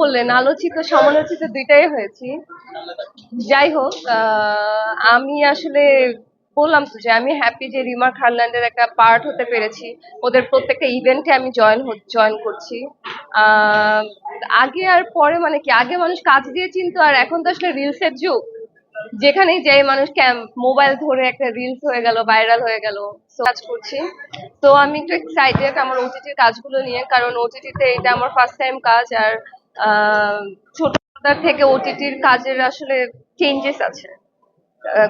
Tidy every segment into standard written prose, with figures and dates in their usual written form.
বললেন আলোচিত সমালোচিত দুইটাই হয়েছি। যাই হোক, আমি আসলে বললাম তো যে আমি হ্যাপি যে রিমা খারল্যান্ডের একটা পার্ট হতে পেরেছি। ওদের প্রত্যেকটা ইভেন্টে আমি জয়েন করছি। আহ, আগে আর পরে মানে কি, আগে মানুষ কাজ দিয়ে চিনতো, আর এখন তো আসলে রিলসের যুগ। যেখানেই যাই মানুষ মোবাইল ধরে একটা রিলস হয়ে গেল, ভাইরাল হয়ে গেল। So, কাজ করছি। তো আমি একটু এক্সাইটেড আমার ওটিটির কাজগুলো নিয়ে, কারণ ওটিটিতে এটা আমার ফার্স্ট টাইম কাজ। আর ছোটবেলা থেকে ওটিটির কাজের আসলে চেঞ্জেস আছে।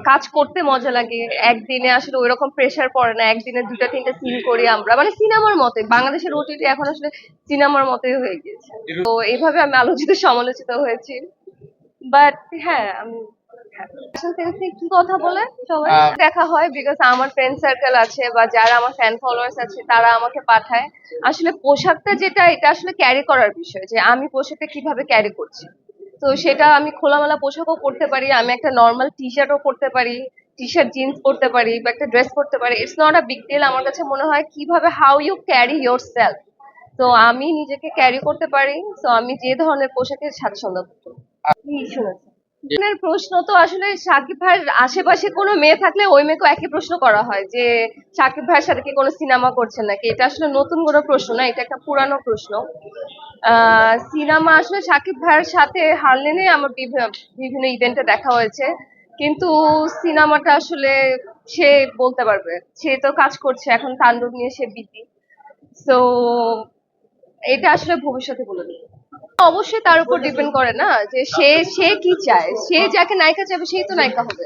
কাজ করতে মজা লাগে। একদিনে আসলে ওইরকম প্রেসার পড়ে না, একদিনে দুটা তিনটা সিন করি আমরা, মানে সিনেমার মতোই। বাংলাদেশের ওটিটি এখন আসলে সিনেমার মতোই হয়ে গিয়েছে। তো এইভাবে আমি আলোচিত সমালোচিত হয়েছি। বাট হ্যাঁ, আমি ফ্যাশন সেন্স নিয়ে কি কথা বলে সবাই দেখা হয়, বিকজ আমার ফ্রেন্ড সার্কেল আছে বা যারা আমার ফ্যান ফলোয়ার্স আছে তারা আমাকে পাঠায়। আসলে পোশাকটা যেটা, এটা আসলে ক্যারি করার বিষয়, যে আমি পোশাকটা কিভাবে ক্যারি করছি। তো সেটা আমি খোলামেলা পোশাকও পরতে পারি, আমি একটা নর্মাল টি শার্টও পরতে পারি, টি শার্ট জিন্স পরতে পারি বা একটা ড্রেস পরতে পারি। It's not a big deal. আমার কাছে মনে হয় কিভাবে how you carry yourself. তো আমি নিজেকে ক্যারি করতে পারি। তো আমি যে ধরনের পোশাকের স্বাচ্ছন্দ্য বোধ করি। কি শুনেছেন? আপনার প্রশ্ন তো আসলে সাকিব ভাইয়ের আশেপাশে কোনো মেয়ে থাকলে ওই মেয়েকেও একই প্রশ্ন করা হয় যে সাকিব ভাইয়ের সাথে কি কোনো সিনেমা করছেন নাকি। এটা আসলে নতুন কোনো প্রশ্ন না, এটা একটা পুরানো প্রশ্ন। সিনেমা আসলে সাকিব ভাইয়ের সাথে হারলেনে আমার বিভিন্ন ইভেন্টে দেখা হয়েছে, কিন্তু সিনেমাটা আসলে সে বলতে পারবে। সে তো কাজ করছে এখন, তাণ্ডব নিয়ে সে বিজি। তো এটা আসলে ভবিষ্যতে বলে দেবে। অবশ্যই তার উপর ডিপেন্ড করে না, যে সে সে কি চায়। সে যাকে নায়িকা চাইবে সেই তো নায়িকা হবে।